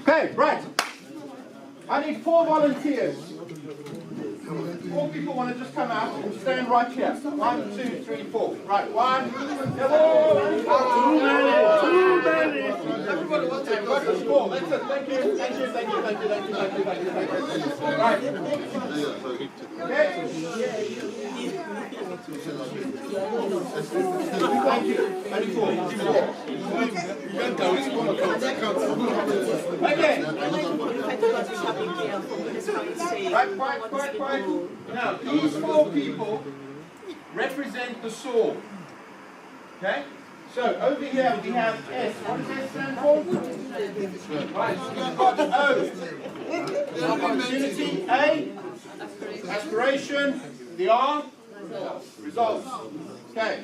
Okay, right. I need 4 volunteers. 4 people want to just come out and stand right here. 1, 2, 3, 4. Right, 1. Too many. Everybody wants to go to school. That's it. Thank you. Thank you. Thank you. Thank you. Thank you. Thank you. Thank you. Thank you. Right. Okay. Thank you. 24. Okay. Right, quiet. Now, these 4 people represent the SOAR. Okay? So, over here we have S. What does S stand for? Right, so we've got O. Opportunity. A. Aspiration. The R. Results. Okay.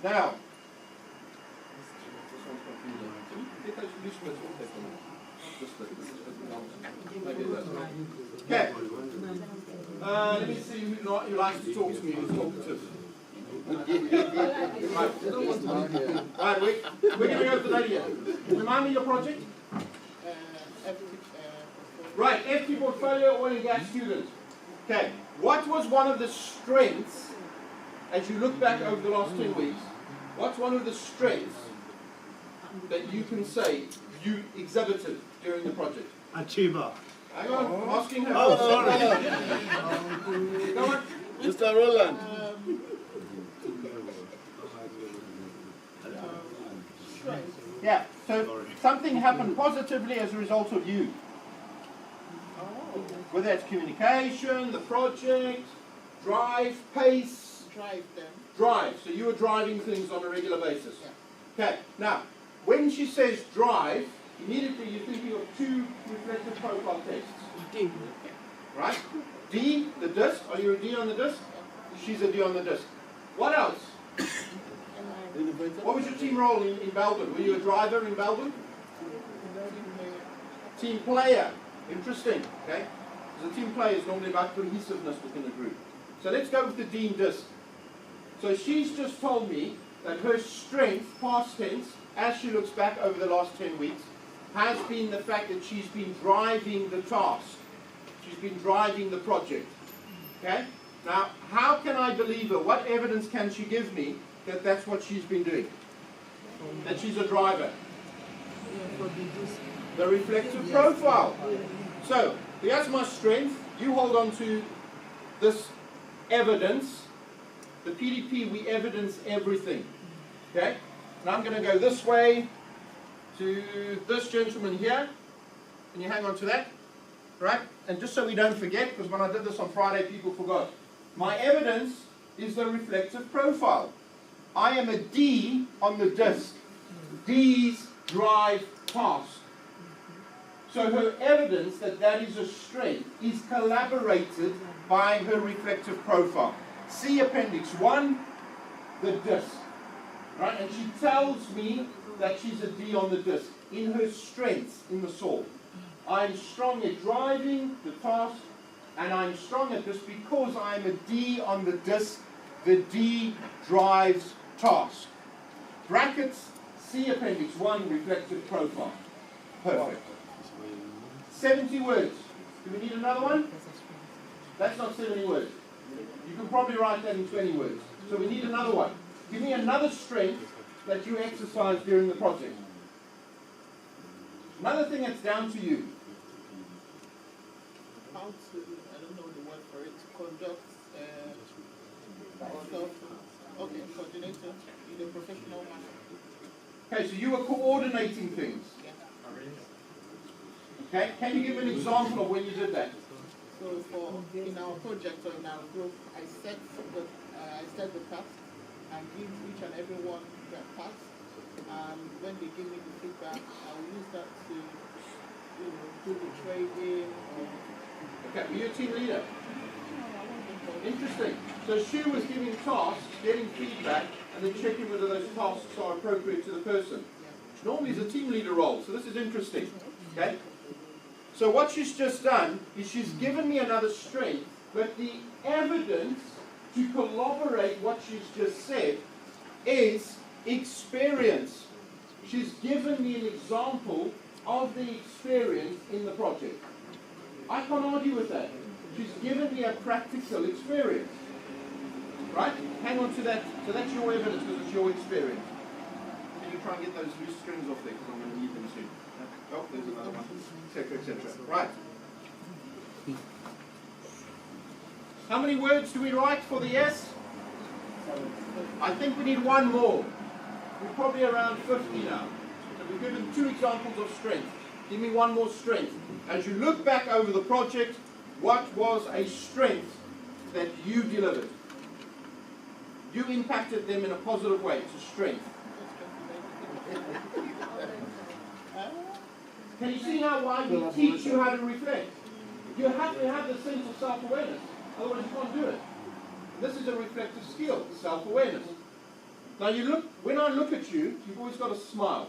Now, okay. Let me see who likes to talk to me, who's talkative. Right, we're going to go to the lady here. Remind me your project? Right, FT portfolio, oil and gas student. Okay, what was one of the strengths, as you look back over the last 10 weeks, what's one of the strengths that you can say you exhibited during the project? Achiever. Hang on, I'm asking her. Oh, sorry. Go on. Mr. Roland. Yeah, so something happened positively as a result of you. Whether it's communication, the project, drive, pace. Drive. So you were driving things on a regular basis. Okay, now, when she says drive, immediately you're thinking of 2 reflective profile tests. D. Right? D, the disc. Are you a D on the disc? She's a D on the disc. What else? What was your team role in Melbourne? Were you a driver in Melbourne? Team player. Interesting. Okay? Because a team player is normally about cohesiveness within a group. So let's go with the D in disc. So she's just told me that her strength, past tense, as she looks back over the last 10 weeks, has been the fact that she's been driving the task. She's been driving the project. Okay? Now, how can I believe her? What evidence can she give me that that's what she's been doing? That she's a driver? The reflective profile. So, here's my strength. You hold on to this evidence. The PDP, we evidence everything. Okay? Now I'm going to go this way to this gentleman here. Can you hang on to that? Right? And just so we don't forget, because when I did this on Friday, people forgot. My evidence is the reflective profile. I am a D on the disc. D's drive task. So her evidence that that is a strength is collaborated by her reflective profile. See Appendix 1, the disc. Right? And she tells me that she's a D on the disc in her strengths in the SOAR. I'm strong at driving the task, and I'm strong at this because I'm a D on the disc. The D drives task. Brackets, see Appendix 1, reflective profile. Perfect. 70 words. Do we need another one? That's not 70 words. You can probably write that in 20 words. So we need another one. Give me another strength that you exercise during the project. Another thing that's down to you. How to, I don't know the word for it, to conduct coordinator in a professional manner. Okay, so you were coordinating things. Yeah. Okay, can you give an example of when you did that? So in our project or in our group, I set the task and give each and every one their task. And when they give me the feedback, I will use that to do the trading. Okay, were you a team leader? Interesting. So she was giving tasks, getting feedback, and then checking whether those tasks are appropriate to the person. Which normally is a team leader role, so this is interesting. Okay? So what she's just done is she's given me another strength, but the evidence to corroborate what she's just said is experience. She's given me an example of the experience in the project. I can't argue with that. She's given me a practical experience. Right? Hang on to that. So that's your evidence because it's your experience. Can you try and get those loose strings off there because I'm going to need them soon. Oh, there's another one. Etc., etc. Right. How many words do we write for the yes? I think we need one more. We're probably around 50 now. So we've given 2 examples of strength. Give me one more strength. As you look back over the project, what was a strength that you delivered? You impacted them in a positive way. It's a strength. Can you see now why we teach you how to reflect? You have to have the sense of self-awareness. Otherwise you can't do it. This is a reflective skill, self-awareness. Now you look, when I look at you, you've always got a smile.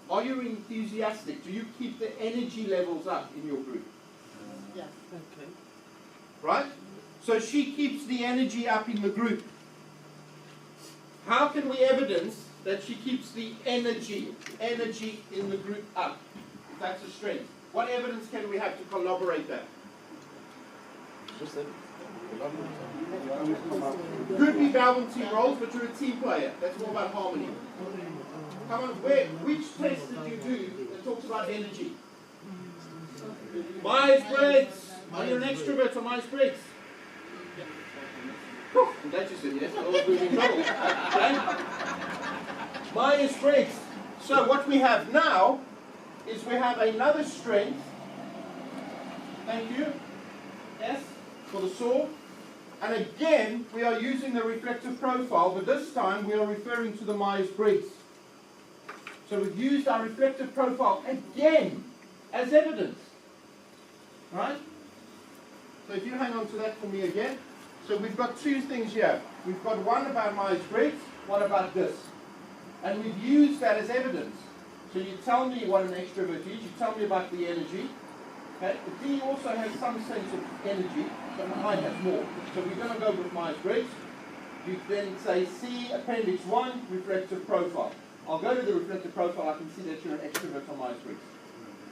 Are you enthusiastic? Do you keep the energy levels up in your group? Yes. Okay. Right? So she keeps the energy up in the group. How can we evidence that she keeps the energy in the group up? If that's a strength. What evidence can we have to corroborate that? Could be balancing roles, but you're a team player. That's more about harmony. Come on, which test did you do that talks about energy? Myers-Briggs. Are you an extrovert or Myers-Briggs? I'm glad you said yes. Otherwise we'll be in trouble. Okay? Myers-Briggs. So what we have now is we have another strength. Thank you. S for the SOAR. And again, we are using the reflective profile, but this time we are referring to the Myers-Briggs. So we've used our reflective profile again as evidence. Right? So if you hang on to that for me again. So we've got 2 things here. We've got one about Myers-Briggs, one about this. And we've used that as evidence. So you tell me what an extrovert is, you tell me about the energy. Okay? The D also has some sense of energy, but I have more. So we're going to go with Myers-Briggs. You then say C, Appendix 1, reflective profile. I'll go to the reflective profile, I can see that you're an extrovert on Myers-Briggs.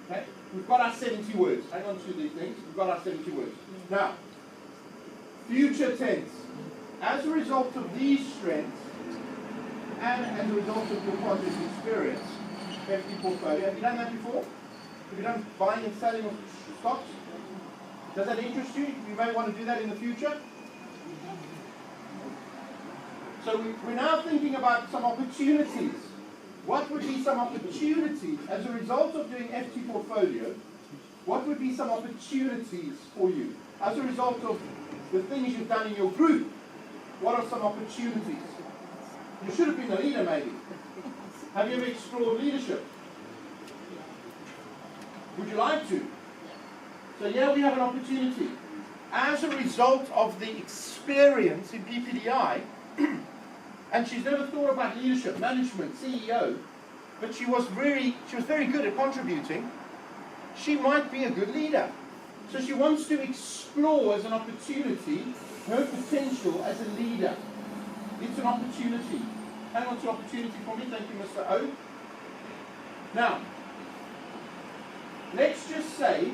Okay? We've got our 70 words. Hang on to these things. We've got our 70 words. Now, future tense. As a result of these strengths, and as a result of your project experience, FD portfolio, have you done that before? Have you done buying and selling of stocks? Does that interest you? You may want to do that in the future. So we're now thinking about some opportunities. What would be some opportunities as a result of doing FT portfolio? What would be some opportunities for you as a result of the things you've done in your group? What are some opportunities? You should have been a leader, maybe. Have you ever explored leadership? Would you like to? So yeah, we have an opportunity. As a result of the experience in PPDI, and she's never thought about leadership, management, CEO, but she was very good at contributing. She might be a good leader. So she wants to explore as an opportunity her potential as a leader. It's an opportunity. Hang on to opportunity for me. Thank you, Mr. O. Now, let's just say,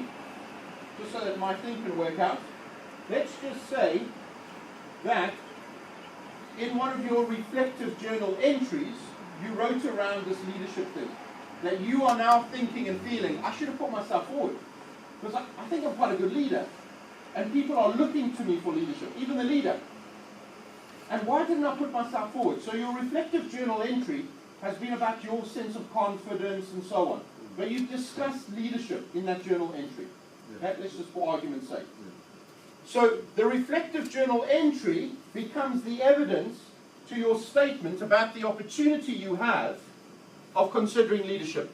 just so that my thing can work out, let's just say that in one of your reflective journal entries, you wrote around this leadership thing. That you are now thinking and feeling, I should have put myself forward. Because I think I'm quite a good leader. And people are looking to me for leadership, even the leader. And why didn't I put myself forward? So your reflective journal entry has been about your sense of confidence and so on. But you've discussed leadership in that journal entry. Okay? Let's just for argument's sake. So the reflective journal entry becomes the evidence to your statement about the opportunity you have of considering leadership.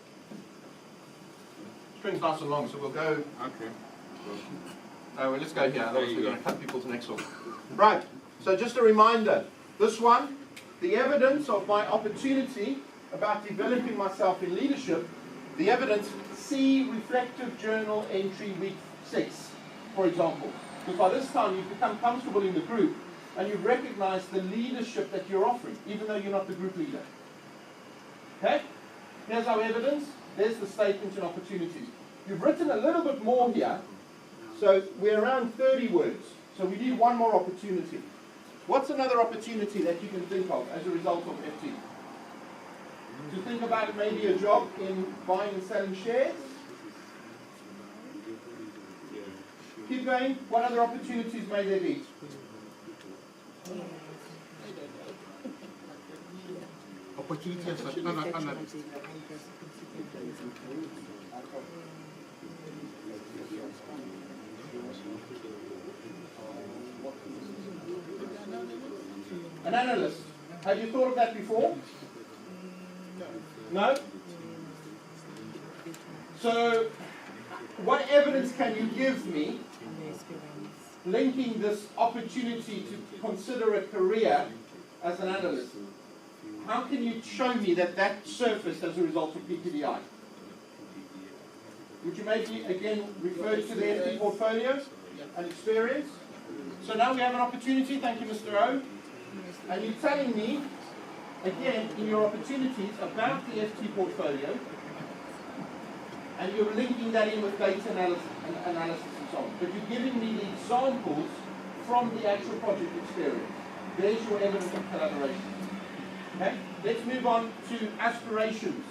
String's nice and long, so we'll go. Okay. Oh, well, let's go here. Otherwise we're going to cut people's necks off. Right. So just a reminder. This one, the evidence of my opportunity about developing myself in leadership. The evidence, C, reflective journal entry week 6, for example. Because by this time you've become comfortable in the group and you've recognized the leadership that you're offering, even though you're not the group leader. Okay? Here's our evidence. There's the statement and opportunities. You've written a little bit more here. So we're around 30 words. So we need one more opportunity. What's another opportunity that you can think of as a result of FT? To think about maybe a job in buying and selling shares? Keep going. What other opportunities may there be? Opportunity as an analyst. An analyst. Have you thought of that before? No? So, what evidence can you give me linking this opportunity to consider a career as an analyst? How can you show me that that surfaced as a result of PPDI? Would you maybe again refer to the FD portfolio and experience? So now we have an opportunity, thank you Mr. O. And you're telling me, again, in your opportunities about the FT portfolio, and you're linking that in with data analysis and so on. But you're giving me the examples from the actual project experience. There's your evidence of collaboration. Okay? Let's move on to aspirations.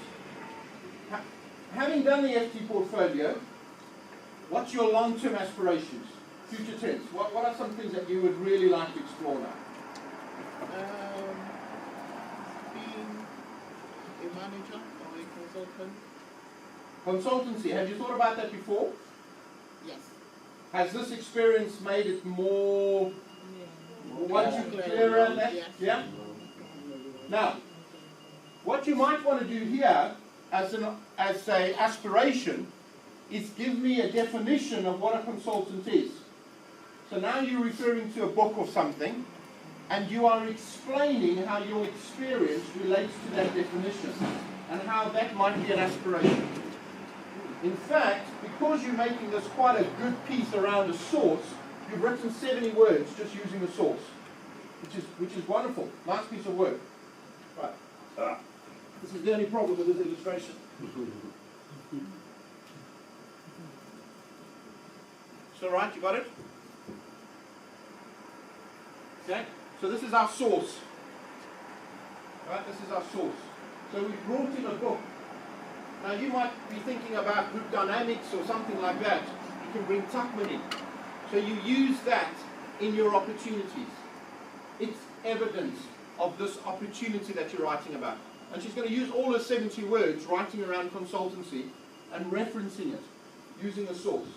Having done the FT portfolio, what's your long-term aspirations? Future tense. What are some things that you would really like to explore now? Being a manager or a consultant. Consultancy. Have you thought about that before? Yes. Has this experience made it more once you clearer on that? Yes. Yeah? Now, what you might want to do here as an aspiration is give me a definition of what a consultant is. So now you're referring to a book or something, and you are explaining how your experience relates to that definition and how that might be an aspiration. In fact, because you're making this quite a good piece around a source, you've written 70 words just using the source, which is wonderful. Nice piece of work. Right. This is the only problem with this illustration. So right, you got it? Okay? So this is our source. Right, this is our source. So we brought in a book. Now you might be thinking about group dynamics or something like that. You can bring Tuckman in. So you use that in your opportunities. It's evidence of this opportunity that you're writing about. And she's going to use all her 70 words writing around consultancy and referencing it using a source.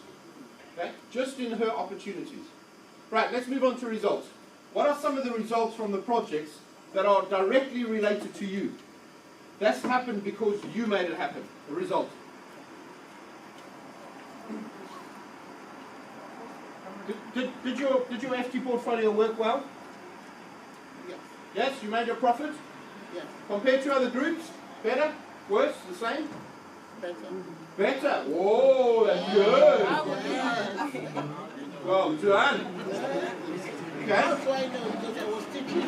Okay? Just in her opportunities. Right, let's move on to results. What are some of the results from the projects that are directly related to you? That's happened because you made it happen. The result. Did your FT portfolio work well? Yes. Yes, you made a profit? Yes. Compared to other groups? Better? Worse? The same? Better. Better? Whoa, that's good. Well done. Okay. That's why I know, because I was teaching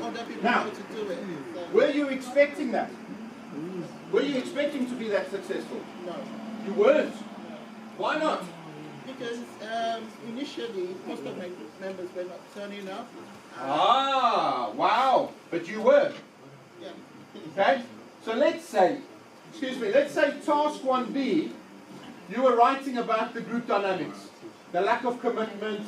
other people Now, how to do it. So, were you expecting that? Were you expecting to be that successful? no. You weren't. Why not? Because initially, most of my group members were not turning up. Ah, wow. But you were. Yeah. Okay? So let's say task 1B, you were writing about the group dynamics, the lack of commitment,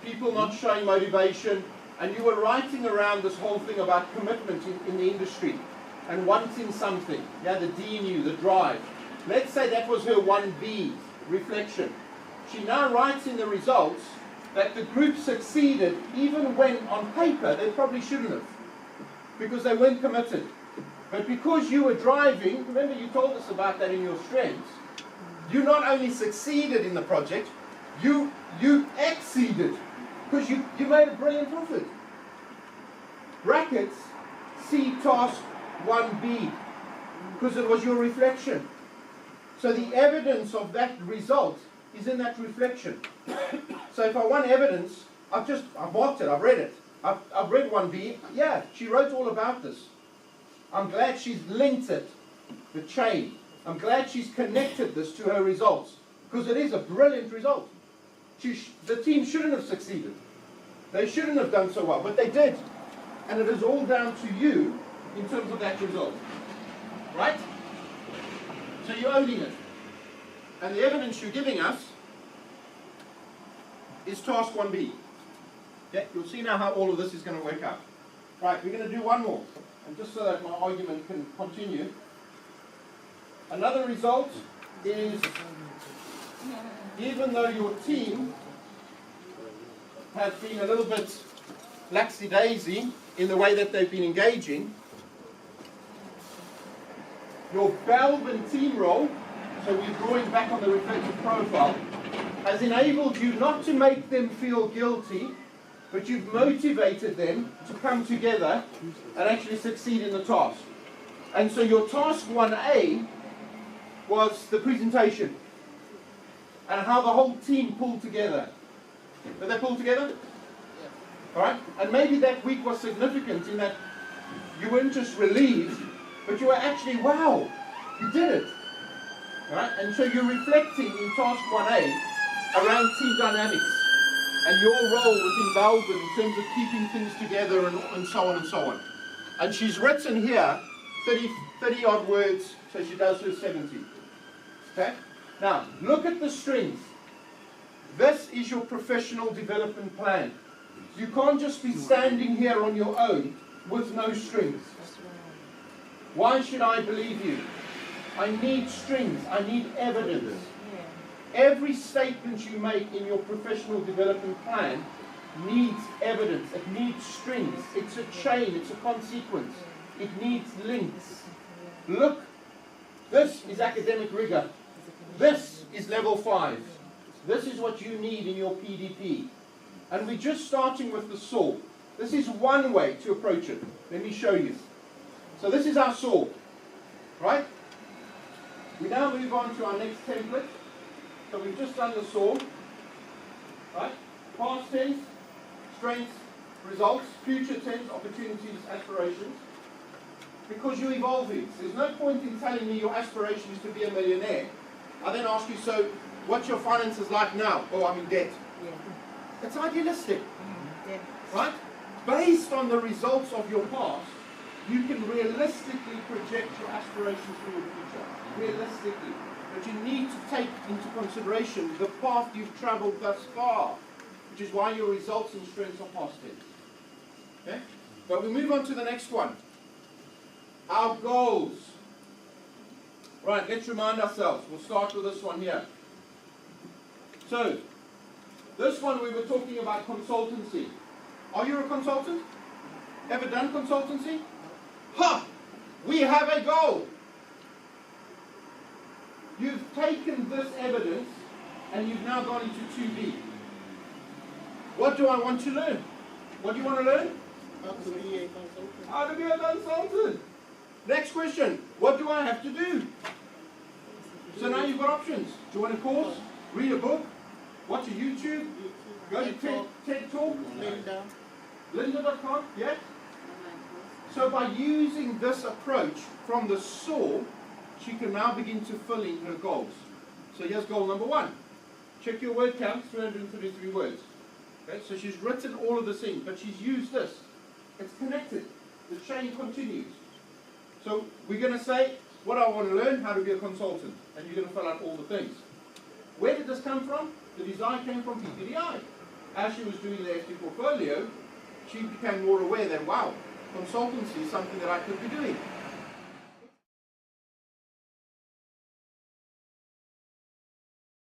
people not showing motivation, and you were writing around this whole thing about commitment in the industry and wanting something. Yeah, the D in you, the drive. Let's say that was her 1B reflection. She now writes in the results that the group succeeded even when on paper they probably shouldn't have, because they weren't committed. But because you were driving, remember you told us about that in your strengths, you not only succeeded in the project, you exceeded, because you made a brilliant profit. Brackets, see task 1B, because it was your reflection. So the evidence of that result is in that reflection. So if I want evidence, I've marked it, I've read it. I've read 1B, yeah, she wrote all about this. I'm glad she's linked it the chain. I'm glad she's connected this to her results, because it is a brilliant result. The team shouldn't have succeeded. They shouldn't have done so well, but they did. And it is all down to you in terms of that result. Right? So you're owning it. And the evidence you're giving us is task 1B. Okay? You'll see now how all of this is going to work out. Right, we're going to do one more. And just so that my argument can continue. Another result is, even though your team has been a little bit laxy-daisy in the way that they've been engaging, your Belbin team role, so we're drawing back on the reflective profile, has enabled you not to make them feel guilty, but you've motivated them to come together and actually succeed in the task. And so your task 1A was the presentation and how the whole team pulled together. Did they pull together? All right? And maybe that week was significant in that you weren't just relieved, but you were actually, wow, you did it. All right? And so you're reflecting in task 1A around team dynamics and your role within Belbin in terms of keeping things together and so on and so on. And she's written here 30 odd words, so she does her 70. Okay? Now, look at the strings. This is your professional development plan. You can't just be standing here on your own with no strings. Why should I believe you? I need strings. I need evidence. Every statement you make in your professional development plan needs evidence. It needs strings. It's a chain. It's a consequence. It needs links. Look, this is academic rigor. This is level 5. This is what you need in your PDP. And we're just starting with the SOAR. This is one way to approach it. Let me show you. So this is our SOAR. Right? We now move on to our next template. So we've just done the SOAR. Right? Past tense, strengths, results, future tense, opportunities, aspirations. Because you're evolving. There's no point in telling me your aspiration is to be a millionaire. I then ask you, so what's your finances like now? Oh, I'm in debt. Yeah. It's idealistic. Yeah. Right? Based on the results of your past, you can realistically project your aspirations for your future. Realistically. But you need to take into consideration the path you've traveled thus far, which is why your results and strengths are past tense. Okay? But we move on to the next one. Our goals. Right, let's remind ourselves. We'll start with this one here. So, this one we were talking about consultancy. Are you a consultant? Ever done consultancy? Ha! We have a goal. You've taken this evidence and you've now gone into 2B. What do I want to learn? What do you want to learn? How to be a consultant. How to be a consultant. Next question. What do I have to do? So now you've got options. Do you want a course? Read a book? Watch a YouTube? Go to TED Talk? Linda. Linda.com? Yeah? So by using this approach from the SOAR, she can now begin to fill in her goals. So here's goal number 1. Check your word count, 333 words. Okay, so she's written all of this in, but she's used this. It's connected. The chain continues. So we're going to say, what I want to learn, how to be a consultant. And you're going to fill out all the things. Where did this come from? The design came from PDI. As she was doing the FT portfolio, she became more aware that, wow, consultancy is something that I could be doing.